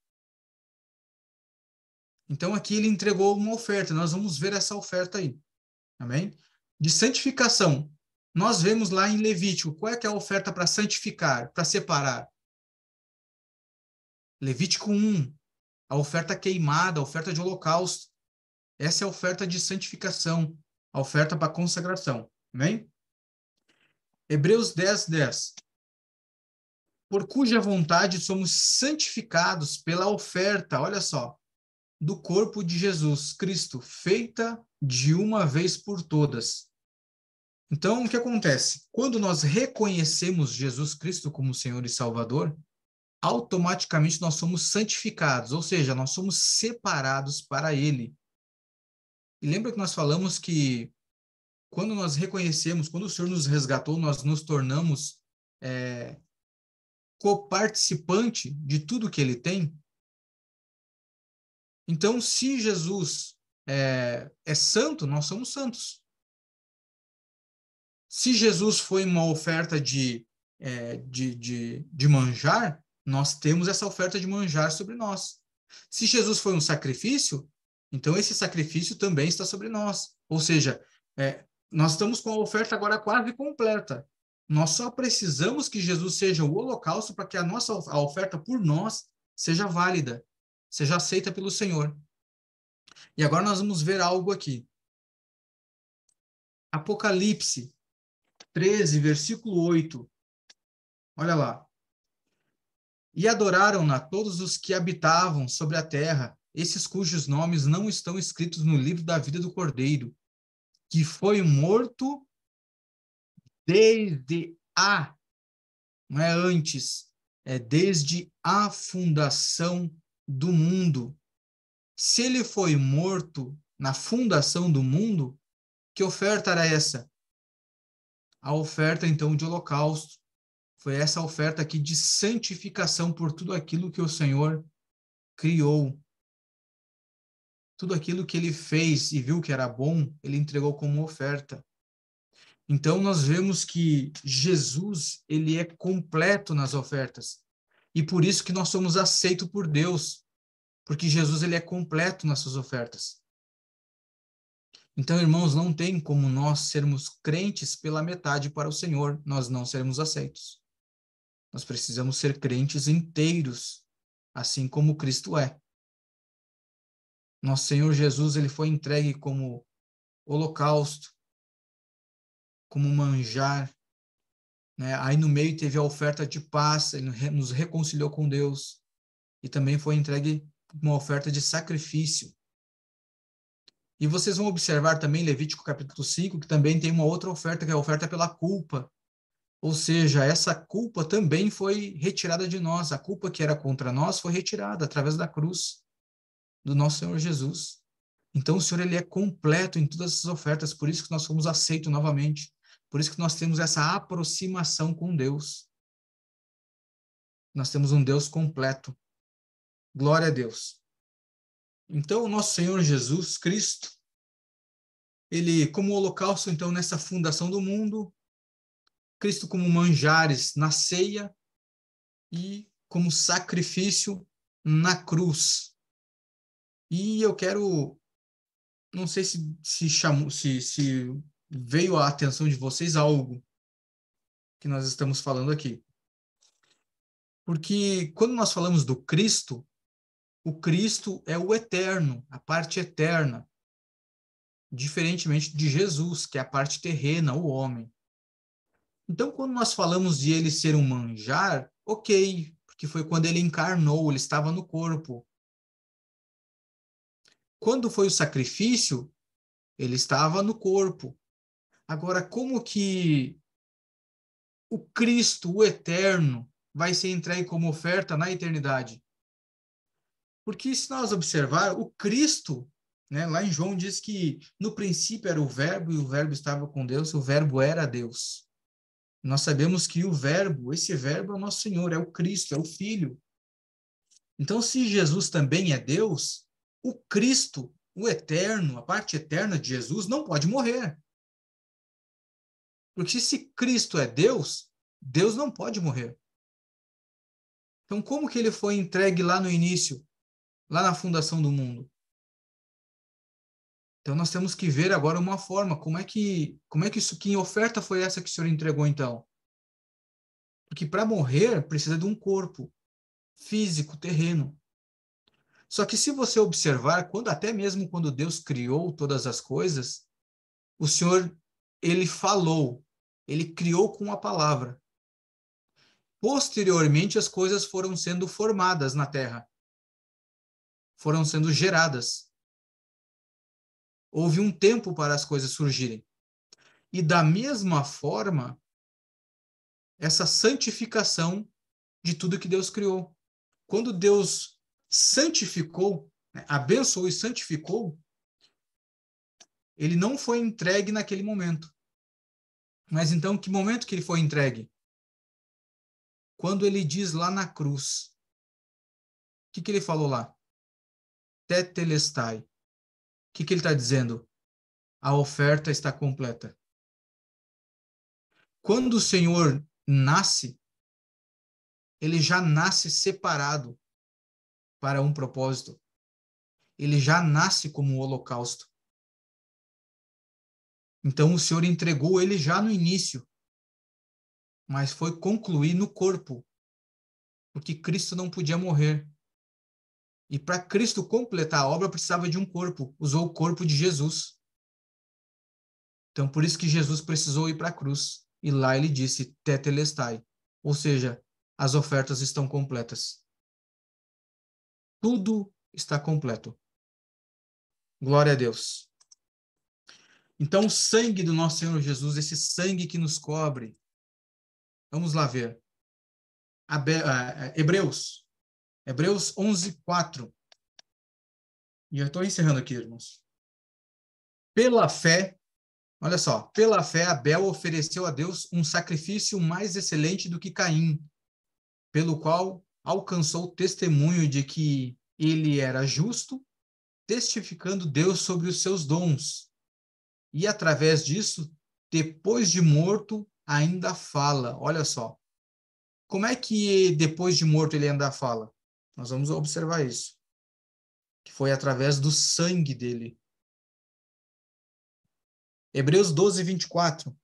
Então, aqui ele entregou uma oferta. Nós vamos ver essa oferta aí. Amém? De santificação. Nós vemos lá em Levítico. Qual é que é a oferta para santificar, para separar? Levítico 1. A oferta queimada, a oferta de holocausto. Essa é a oferta de santificação. A oferta para consagração. Amém? Hebreus 10, 10. Por cuja vontade somos santificados pela oferta, olha só, do corpo de Jesus Cristo, feita de uma vez por todas. Então, o que acontece? Quando nós reconhecemos Jesus Cristo como Senhor e Salvador, automaticamente nós somos santificados, ou seja, nós somos separados para Ele. E lembra que nós falamos que quando nós reconhecemos, quando o Senhor nos resgatou, nós nos tornamos coparticipante de tudo que Ele tem? Então, se Jesus é santo, nós somos santos. Se Jesus foi uma oferta de manjar, nós temos essa oferta de manjar sobre nós. Se Jesus foi um sacrifício, então esse sacrifício também está sobre nós. Ou seja, nós estamos com a oferta agora quase completa. Nós só precisamos que Jesus seja o holocausto para que a oferta por nós seja válida, seja aceita pelo Senhor. E agora nós vamos ver algo aqui. Apocalipse 13, versículo 8. Olha lá. E adoraram-na todos os que habitavam sobre a terra, esses cujos nomes não estão escritos no livro da vida do Cordeiro, que foi morto desde a, não é antes, é desde a fundação do mundo. Se ele foi morto na fundação do mundo, que oferta era essa? A oferta, então, de holocausto. Foi essa oferta aqui de santificação por tudo aquilo que o Senhor criou. Tudo aquilo que ele fez e viu que era bom, ele entregou como oferta. Então, nós vemos que Jesus, ele é completo nas ofertas. E por isso que nós somos aceitos por Deus, porque Jesus, ele é completo nas suas ofertas. Então, irmãos, não tem como nós sermos crentes pela metade para o Senhor, nós não seremos aceitos. Nós precisamos ser crentes inteiros, assim como Cristo é. Nosso Senhor Jesus, ele foi entregue como holocausto, como manjar, né? Aí no meio teve a oferta de paz, ele nos reconciliou com Deus, e também foi entregue uma oferta de sacrifício. E vocês vão observar também Levítico capítulo 5, que também tem uma outra oferta, que é a oferta pela culpa. Ou seja, essa culpa também foi retirada de nós. A culpa que era contra nós foi retirada através da cruz do nosso Senhor Jesus. Então o Senhor, ele é completo em todas essas ofertas, por isso que nós somos aceitos novamente. Por isso que nós temos essa aproximação com Deus. Nós temos um Deus completo. Glória a Deus. Então, o nosso Senhor Jesus Cristo, ele, como holocausto, então, nessa fundação do mundo, Cristo como manjares na ceia e como sacrifício na cruz. E eu quero, não sei se veio à atenção de vocês algo que nós estamos falando aqui. Porque quando nós falamos do Cristo, o Cristo é o eterno, a parte eterna, diferentemente de Jesus, que é a parte terrena, o homem. Então, quando nós falamos de ele ser um manjar, ok, porque foi quando ele encarnou, ele estava no corpo. Quando foi o sacrifício, ele estava no corpo. Agora, como que o Cristo, o eterno, vai ser entregue como oferta na eternidade? Porque se nós observar, o Cristo, né, lá em João diz que no princípio era o verbo e o verbo estava com Deus, o verbo era Deus. Nós sabemos que o verbo, esse verbo é o nosso Senhor, é o Cristo, é o Filho. Então, se Jesus também é Deus, o Cristo, o eterno, a parte eterna de Jesus, não pode morrer. Porque se Cristo é Deus, Deus não pode morrer. Então, como que ele foi entregue lá no início, lá na fundação do mundo? Então, nós temos que ver agora uma forma, como é que isso, que oferta foi essa que o Senhor entregou, então? Porque para morrer, precisa de um corpo físico, terreno. Só que se você observar, até mesmo quando Deus criou todas as coisas, o Senhor, ele falou, ele criou com a palavra. Posteriormente, as coisas foram sendo formadas na terra, foram sendo geradas. Houve um tempo para as coisas surgirem. E da mesma forma, essa santificação de tudo que Deus criou. Quando Deus santificou, né, abençoou e santificou, ele não foi entregue naquele momento. Mas então, que momento que ele foi entregue? Quando ele diz lá na cruz. O que ele falou lá? Tetelestai. O que ele está dizendo? A oferta está completa. Quando o Senhor nasce, ele já nasce separado para um propósito. Ele já nasce como um holocausto. Então o Senhor entregou ele já no início. mas foi concluir no corpo, porque Cristo não podia morrer. E para Cristo completar a obra, precisava de um corpo. Usou o corpo de Jesus. Então, por isso que Jesus precisou ir para a cruz. E lá ele disse, tetelestai. Ou seja, as ofertas estão completas. Tudo está completo. Glória a Deus. Então, o sangue do nosso Senhor Jesus, esse sangue que nos cobre. Vamos lá ver. Hebreus 11:4. E eu estou encerrando aqui, irmãos. Pela fé, olha só, pela fé Abel ofereceu a Deus um sacrifício mais excelente do que Caim, pelo qual alcançou testemunho de que ele era justo, testificando Deus sobre os seus dons. E através disso, depois de morto, ainda fala. Olha só. Como é que depois de morto ele ainda fala? Nós vamos observar isso. Que foi através do sangue dele. Hebreus 12:24.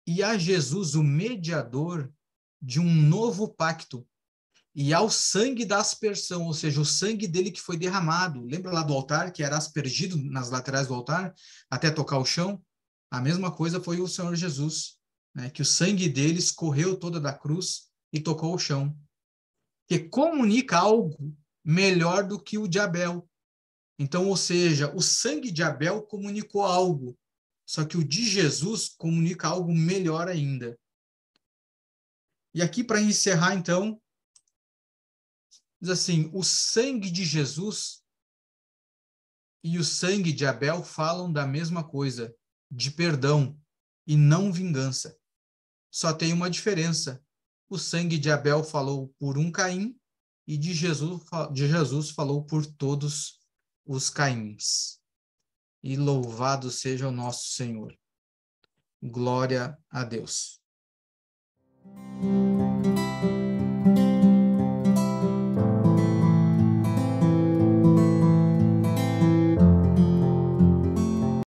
E a Jesus, o mediador de um novo pacto, e ao sangue da aspersão, ou seja, o sangue dele que foi derramado. Lembra lá do altar, que era aspergido nas laterais do altar, até tocar o chão? A mesma coisa foi o Senhor Jesus, né? Que o sangue dele escorreu toda da cruz e tocou o chão. Que comunica algo melhor do que o de Abel. Então, ou seja, o sangue de Abel comunicou algo, só que o de Jesus comunica algo melhor ainda. E aqui, para encerrar, então, diz assim, o sangue de Jesus e o sangue de Abel falam da mesma coisa, de perdão e não vingança. Só tem uma diferença. O sangue de Abel falou por um Caim e de Jesus falou por todos os Caíns. E louvado seja o nosso Senhor. Glória a Deus.